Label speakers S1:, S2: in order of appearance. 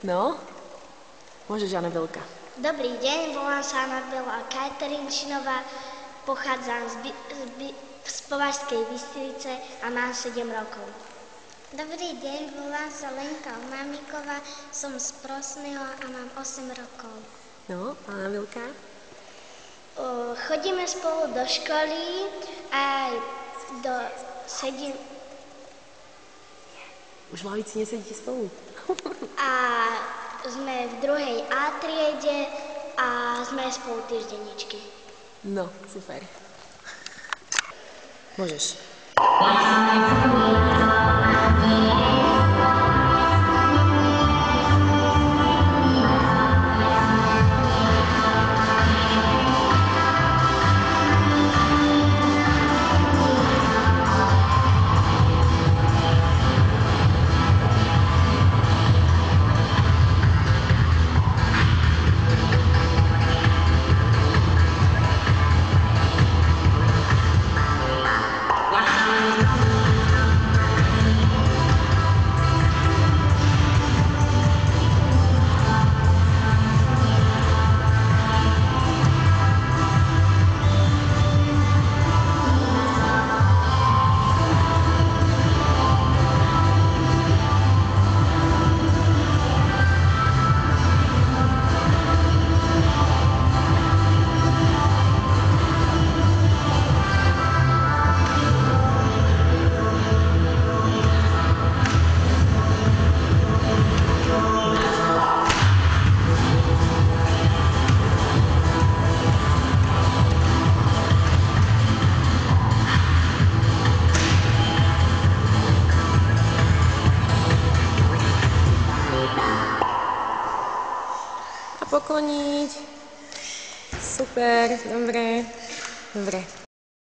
S1: No, môžeš, Anabelka.
S2: Dobrý deň, volám sa Anabela Kajterinčinová, pochádzam z Považskej Bystrice a mám 7 rokov.
S3: Dobrý deň, volám sa Lenka Mamiková, som z Prosného a mám 8 rokov.
S1: No, a Anabelka?
S2: Chodíme spolu do školy aj sedím.
S1: Už v lavici nesedíte spolu?
S2: A sme v 2. A triede a sme spolu týždeničky.
S1: No, super. Môžeš. Pokloniť. Super, dobre.